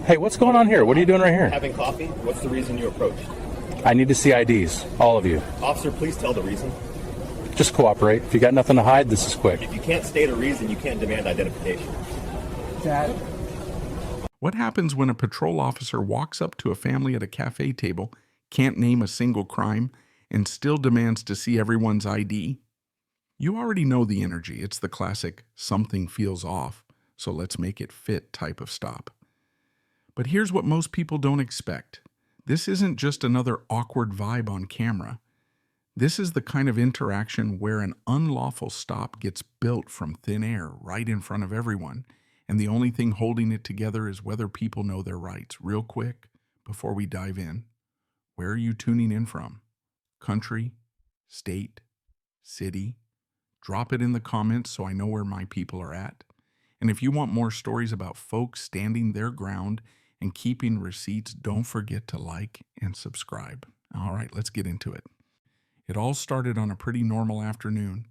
Hey, what's going on here? What are you doing right here? Having coffee? What's the reason you approached? I need to see IDs, all of you. Officer, please tell the reason. Just cooperate. If you got nothing to hide, this is quick. If you can't state a reason, you can't demand identification. Dad? What happens when a patrol officer walks up to a family at a cafe table, can't name a single crime, and still demands to see everyone's ID? You already know the energy. It's the classic something feels off, so let's make it fit type of stop. But here's what most people don't expect. This isn't just another awkward vibe on camera. This is the kind of interaction where an unlawful stop gets built from thin air right in front of everyone, and the only thing holding it together is whether people know their rights. Real quick, before we dive in, where are you tuning in from? Country? State? City? Drop it in the comments so I know where my people are at. And if you want more stories about folks standing their ground and keeping receipts, don't forget to like and subscribe. All right, let's get into it. It all started on a pretty normal afternoon.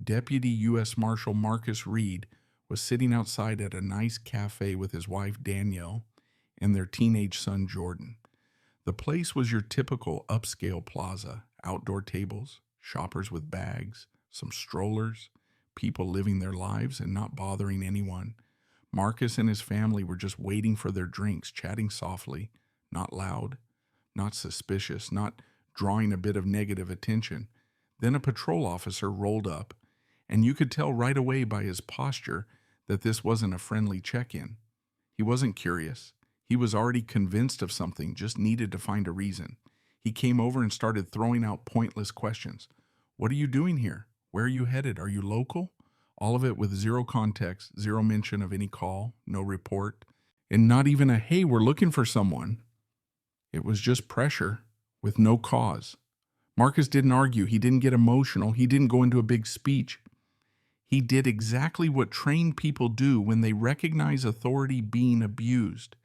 Deputy U.S. Marshal Marcus Reed was sitting outside at a nice cafe with his wife Danielle and their teenage son Jordan. The place was your typical upscale plaza, outdoor tables, shoppers with bags, some strollers, people living their lives and not bothering anyone. Marcus and his family were just waiting for their drinks, chatting softly, not loud, not suspicious, not drawing a bit of negative attention. Then a patrol officer rolled up, and you could tell right away by his posture that this wasn't a friendly check-in. He wasn't curious. He was already convinced of something, just needed to find a reason. He came over and started throwing out pointless questions. What are you doing here? Where are you headed? Are you local? All of it with zero context, zero mention of any call, no report, and not even a, hey, we're looking for someone. It was just pressure with no cause. Marcus didn't argue. He didn't get emotional. He didn't go into a big speech. He did exactly what trained people do when they recognize authority being abused.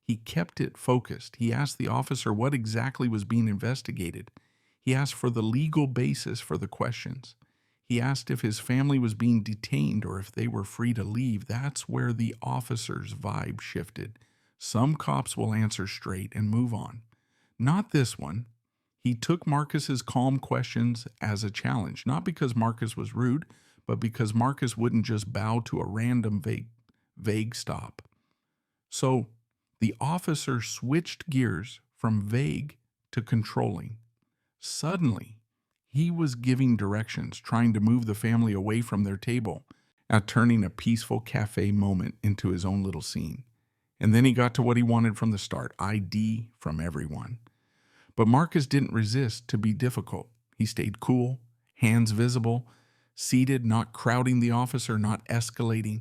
He kept it focused. He asked the officer what exactly was being investigated. He asked for the legal basis for the questions. He asked if his family was being detained or if they were free to leave. That's where the officer's vibe shifted. Some cops will answer straight and move on. Not this one. He took Marcus's calm questions as a challenge, not because Marcus was rude, but because Marcus wouldn't just bow to a random vague stop. So the officer switched gears from vague to controlling. Suddenly, he was giving directions, trying to move the family away from their table, at turning a peaceful cafe moment into his own little scene. And then he got to what he wanted from the start, ID from everyone. But Marcus didn't resist to be difficult. He stayed cool, hands visible, seated, not crowding the officer, not escalating.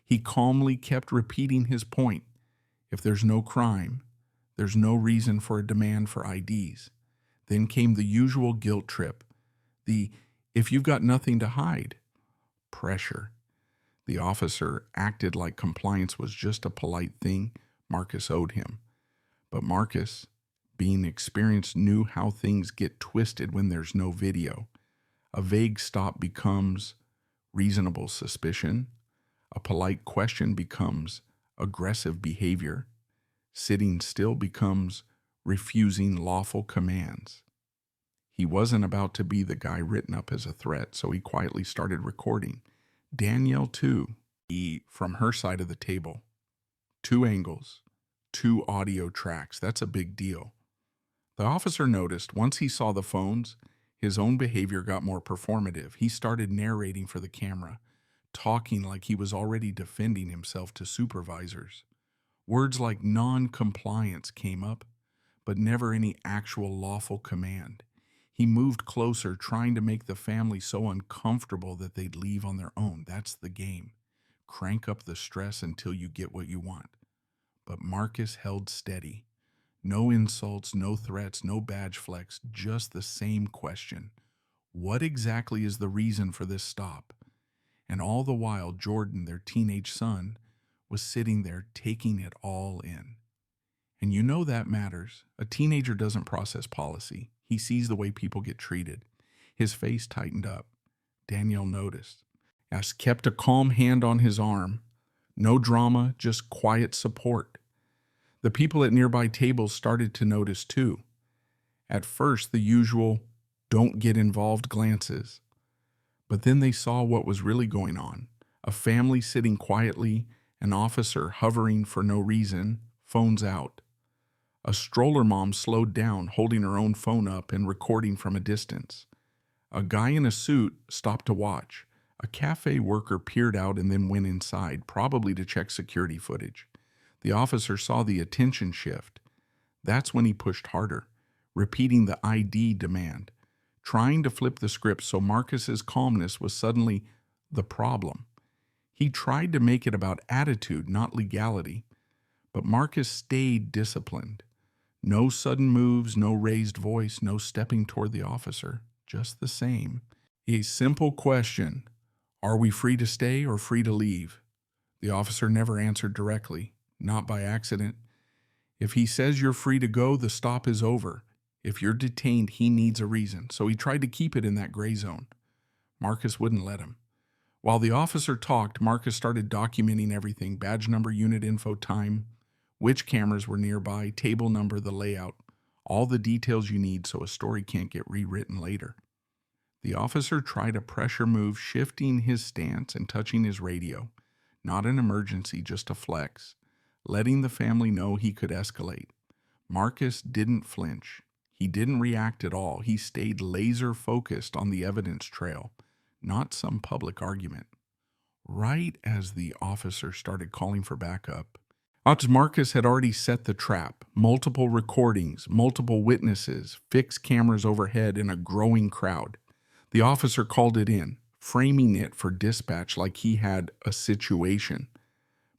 He calmly kept repeating his point. If there's no crime, there's no reason for a demand for IDs. Then came the usual guilt trip. If you've got nothing to hide, pressure. The officer acted like compliance was just a polite thing Marcus owed him. But Marcus, being experienced, knew how things get twisted when there's no video. A vague stop becomes reasonable suspicion. A polite question becomes aggressive behavior. Sitting still becomes refusing lawful commands. He wasn't about to be the guy written up as a threat, so he quietly started recording. Danielle, too, from her side of the table. 2 angles, 2 audio tracks. That's a big deal. The officer noticed once he saw the phones, his own behavior got more performative. He started narrating for the camera, talking like he was already defending himself to supervisors. Words like non-compliance came up, but never any actual lawful command. He moved closer, trying to make the family so uncomfortable that they'd leave on their own. That's the game. Crank up the stress until you get what you want. But Marcus held steady. No insults, no threats, no badge flex, just the same question. What exactly is the reason for this stop? And all the while, Jordan, their teenage son, was sitting there taking it all in. And you know that matters. A teenager doesn't process policy. He sees the way people get treated. His face tightened up. Danielle noticed. As kept a calm hand on his arm. No drama, just quiet support. The people at nearby tables started to notice too. At first, the usual "don't get involved" glances. But then they saw what was really going on. A family sitting quietly, an officer hovering for no reason, phones out. A stroller mom slowed down, holding her own phone up and recording from a distance. A guy in a suit stopped to watch. A cafe worker peered out and then went inside, probably to check security footage. The officer saw the attention shift. That's when he pushed harder, repeating the ID demand, trying to flip the script so Marcus's calmness was suddenly the problem. He tried to make it about attitude, not legality. But Marcus stayed disciplined. No sudden moves, no raised voice, no stepping toward the officer. Just the same. A simple question. Are we free to stay or free to leave? The officer never answered directly, not by accident. If he says you're free to go, the stop is over. If you're detained, he needs a reason. So he tried to keep it in that gray zone. Marcus wouldn't let him. While the officer talked, Marcus started documenting everything: badge number, unit info, time, which cameras were nearby, table number, the layout, all the details you need so a story can't get rewritten later. The officer tried a pressure move, shifting his stance and touching his radio. Not an emergency, just a flex, letting the family know he could escalate. Marcus didn't flinch. He didn't react at all. He stayed laser focused on the evidence trail, not some public argument. Right as the officer started calling for backup, Marcus had already set the trap. Multiple recordings, multiple witnesses, fixed cameras overhead, and a growing crowd. The officer called it in, framing it for dispatch like he had a situation,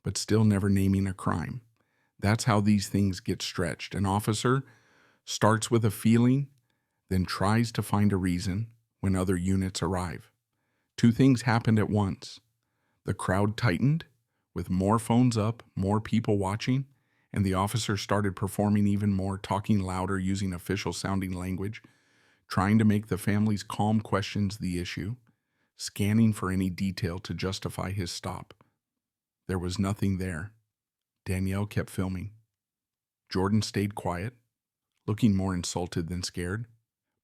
but still never naming a crime. That's how these things get stretched. An officer starts with a feeling, then tries to find a reason when other units arrive. Two things happened at once. The crowd tightened, with more phones up, more people watching, and the officer started performing even more, talking louder, using official-sounding language, trying to make the family's calm questions the issue, scanning for any detail to justify his stop. There was nothing there. Danielle kept filming. Jordan stayed quiet, looking more insulted than scared.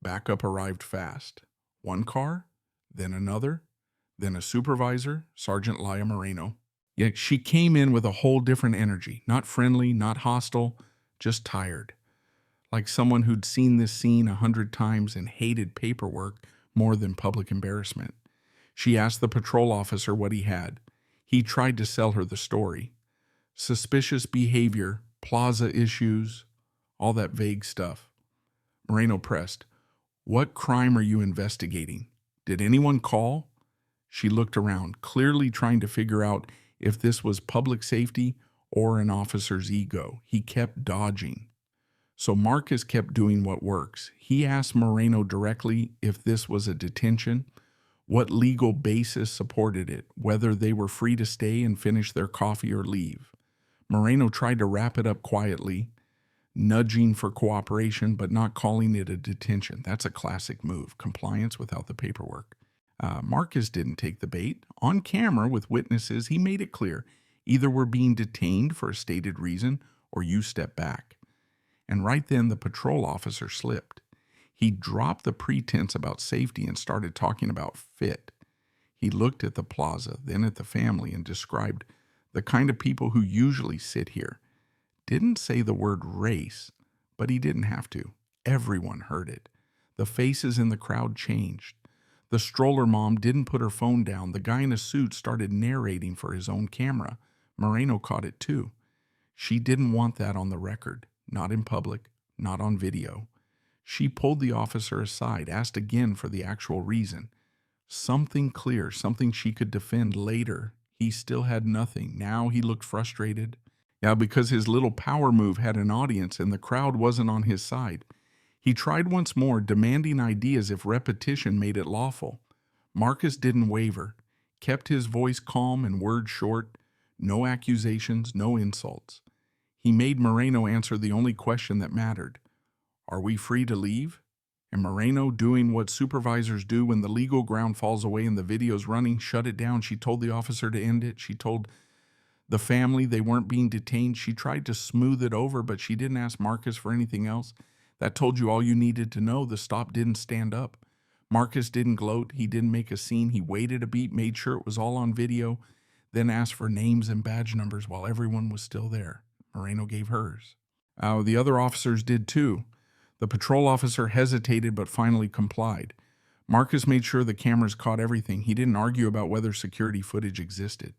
Backup arrived fast. One car, then another, then a supervisor, Sergeant Laia Moreno. Yet she came in with a whole different energy, not friendly, not hostile, just tired. Like someone who'd seen this scene 100 times and hated paperwork more than public embarrassment. She asked the patrol officer what he had. He tried to sell her the story. Suspicious behavior, plaza issues, all that vague stuff. Moreno pressed, "What crime are you investigating? Did anyone call?" She looked around, clearly trying to figure out if this was public safety or an officer's ego. He kept dodging. So Marcus kept doing what works. He asked Moreno directly if this was a detention, what legal basis supported it, whether they were free to stay and finish their coffee or leave. Moreno tried to wrap it up quietly, nudging for cooperation, but not calling it a detention. That's a classic move, compliance without the paperwork. Marcus didn't take the bait. On camera with witnesses, he made it clear, either we're being detained for a stated reason or you step back. And right then the patrol officer slipped. He dropped the pretense about safety and started talking about fit. He looked at the plaza, then at the family, and described the kind of people who usually sit here. Didn't say the word race, but he didn't have to. Everyone heard it. The faces in the crowd changed. The stroller mom didn't put her phone down. The guy in a suit started narrating for his own camera. Moreno caught it too. She didn't want that on the record, not in public, not on video. She pulled the officer aside, asked again for the actual reason. Something clear, something she could defend later. He still had nothing. Now he looked frustrated. Yeah, because his little power move had an audience and the crowd wasn't on his side. He tried once more, demanding ideas if repetition made it lawful. Marcus didn't waver, kept his voice calm and words short, no accusations, no insults. He made Moreno answer the only question that mattered. Are we free to leave? And Moreno, doing what supervisors do when the legal ground falls away and the video's running, shut it down. She told the officer to end it. She told The family, they weren't being detained. She tried to smooth it over, but she didn't ask Marcus for anything else. That told you all you needed to know. The stop didn't stand up. Marcus didn't gloat. He didn't make a scene. He waited a beat, made sure it was all on video, then asked for names and badge numbers while everyone was still there. Moreno gave hers. The other officers did too. The patrol officer hesitated but finally complied. Marcus made sure the cameras caught everything. He didn't argue about whether security footage existed.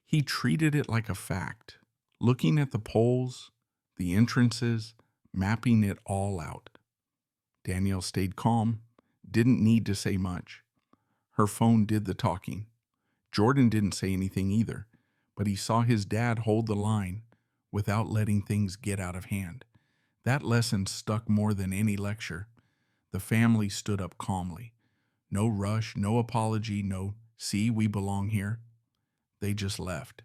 He treated it like a fact, looking at the poles, the entrances, mapping it all out. Danielle stayed calm, didn't need to say much. Her phone did the talking. Jordan didn't say anything either, but he saw his dad hold the line without letting things get out of hand. That lesson stuck more than any lecture. The family stood up calmly. No rush, no apology, no, see, we belong here. They just left.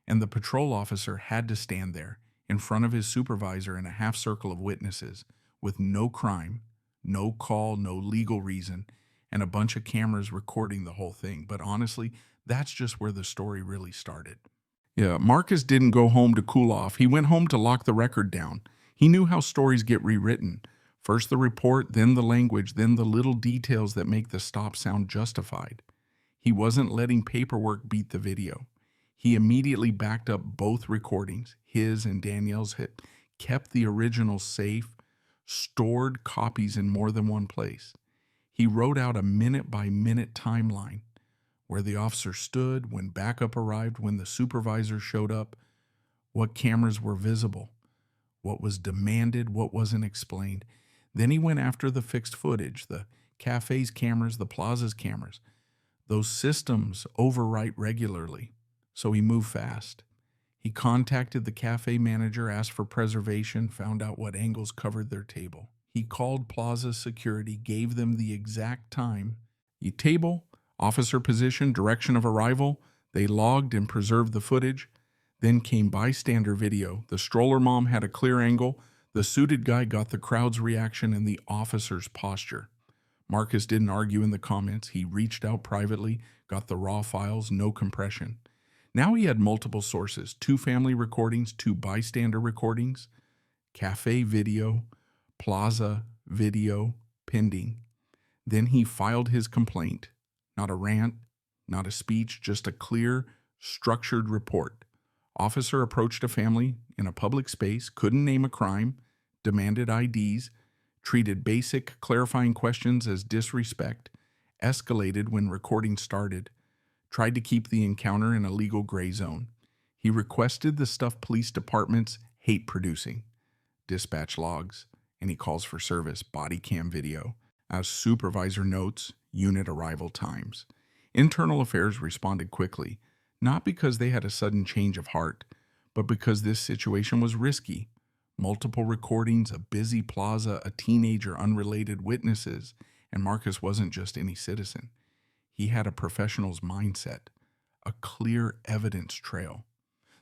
And the patrol officer had to stand there in front of his supervisor in a half circle of witnesses with no crime, no call, no legal reason, and a bunch of cameras recording the whole thing. But honestly, that's just where the story really started. Yeah, Marcus didn't go home to cool off. He went home to lock the record down. He knew how stories get rewritten. First the report, then the language, then the little details that make the stop sound justified. He wasn't letting paperwork beat the video. He immediately backed up both recordings, his and Danielle's hit, kept the original safe, stored copies in more than one place. He wrote out a minute-by-minute timeline, where the officer stood, when backup arrived, when the supervisor showed up, what cameras were visible, what was demanded, what wasn't explained. Then he went after the fixed footage, the cafe's cameras, the plaza's cameras. Those systems overwrite regularly, so he moved fast. He contacted the cafe manager, asked for preservation, found out what angles covered their table. He called Plaza Security, gave them the exact time, table, officer position, direction of arrival. They logged and preserved the footage. Then came bystander video. The stroller mom had a clear angle. The suited guy got the crowd's reaction and the officer's posture. Marcus didn't argue in the comments. He reached out privately, got the raw files, no compression. Now he had multiple sources, 2 family recordings, 2 bystander recordings, cafe video, plaza video, pending. Then he filed his complaint. Not a rant, not a speech, just a clear, structured report. Officer approached a family in a public space, couldn't name a crime, demanded IDs, treated basic clarifying questions as disrespect, escalated when recording started, tried to keep the encounter in a legal gray zone. He requested the stuff police departments hate producing, dispatch logs, any calls for service, body cam video. As supervisor notes, unit arrival times. Internal Affairs responded quickly, not because they had a sudden change of heart, but because this situation was risky. Multiple recordings, a busy plaza, a teenager, unrelated witnesses, and Marcus wasn't just any citizen. He had a professional's mindset, a clear evidence trail.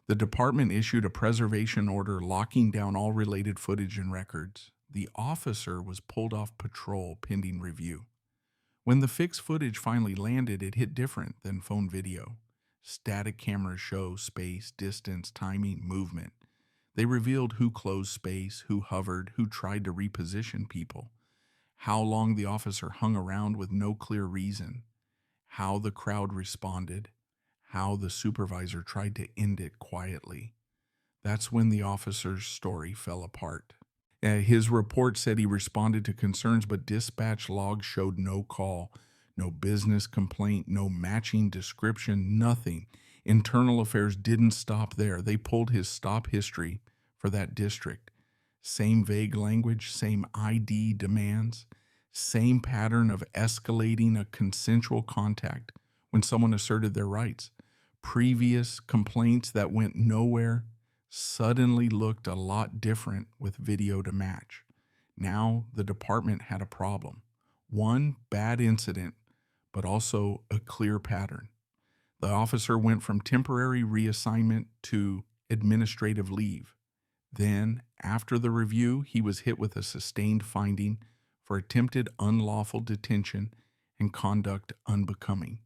The department issued a preservation order locking down all related footage and records. The officer was pulled off patrol pending review. When the fixed footage finally landed, it hit different than phone video. Static cameras show space, distance, timing, movement. They revealed who closed space, who hovered, who tried to reposition people, how long the officer hung around with no clear reason, how the crowd responded, how the supervisor tried to end it quietly. That's when the officer's story fell apart. His report said he responded to concerns, but dispatch logs showed no call, no business complaint, no matching description, nothing. Internal Affairs didn't stop there. They pulled his stop history for that district. Same vague language, same ID demands, same pattern of escalating a consensual contact when someone asserted their rights. Previous complaints that went nowhere suddenly looked a lot different with video to match. Now the department had a problem. One bad incident, but also a clear pattern. The officer went from temporary reassignment to administrative leave. Then, after the review, he was hit with a sustained finding for attempted unlawful detention and conduct unbecoming.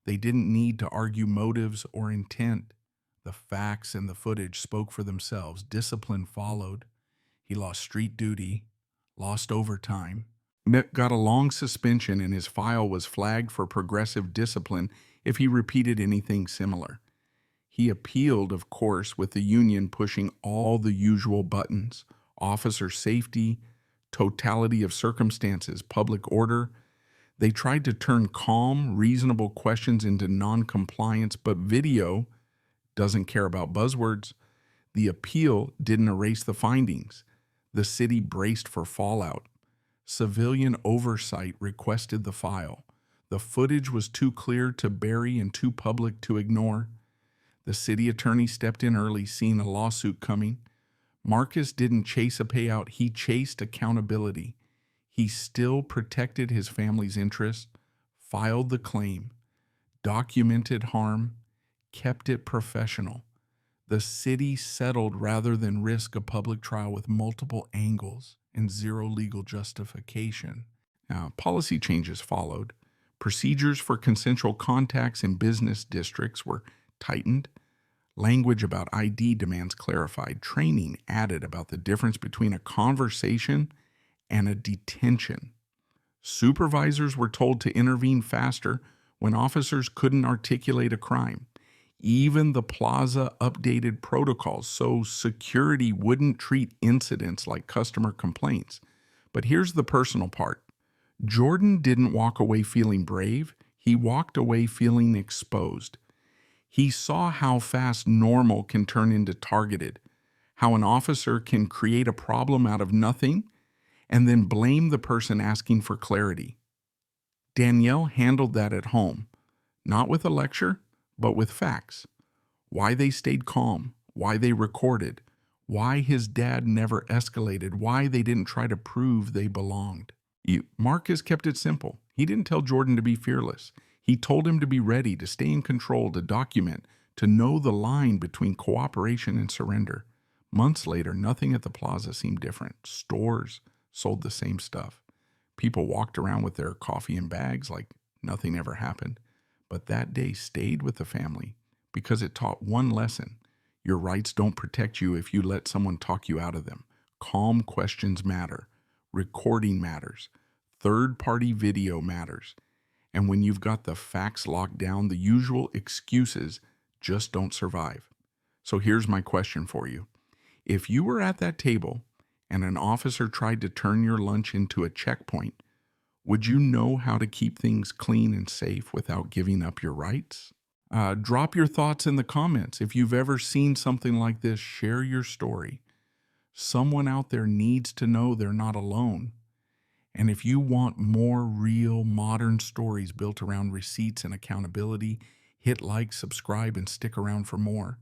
They didn't need to argue motives or intent. The facts and the footage spoke for themselves. Discipline followed. He lost street duty, lost overtime, got a long suspension, and his file was flagged for progressive discipline if he repeated anything similar. He appealed, of course, with the union pushing all the usual buttons: officer safety, totality of circumstances, public order. They tried to turn calm, reasonable questions into non-compliance, but video doesn't care about buzzwords. The appeal didn't erase the findings. The city braced for fallout. Civilian oversight requested the file. The footage was too clear to bury and too public to ignore. The city attorney stepped in early, seeing a lawsuit coming. Marcus didn't chase a payout, he chased accountability. He still protected his family's interests, filed the claim, documented harm, kept it professional. The city settled rather than risk a public trial with multiple angles and zero legal justification. Now, policy changes followed. Procedures for consensual contacts in business districts were tightened. Language about ID demands clarified. Training added about the difference between a conversation and a detention. Supervisors were told to intervene faster when officers couldn't articulate a crime. Even the plaza updated protocols so security wouldn't treat incidents like customer complaints. But here's the personal part. Jordan didn't walk away feeling brave. He walked away feeling exposed. He saw how fast normal can turn into targeted, how an officer can create a problem out of nothing and then blame the person asking for clarity. Danielle handled that at home, not with a lecture, but with facts. Why they stayed calm, why they recorded, why his dad never escalated, why they didn't try to prove they belonged. Marcus kept it simple. He didn't tell Jordan to be fearless. He told him to be ready, to stay in control, to document, to know the line between cooperation and surrender. Months later, nothing at the plaza seemed different. Stores sold the same stuff. People walked around with their coffee in bags like nothing ever happened. But that day stayed with the family because it taught one lesson. Your rights don't protect you if you let someone talk you out of them. Calm questions matter. Recording matters. Third-party video matters. And when you've got the facts locked down, the usual excuses just don't survive. So here's my question for you. If you were at that table and an officer tried to turn your lunch into a checkpoint, would you know how to keep things clean and safe without giving up your rights? Drop your thoughts in the comments. If you've ever seen something like this, share your story. Someone out there needs to know they're not alone. And if you want more real, modern stories built around receipts and accountability, hit like, subscribe, and stick around for more.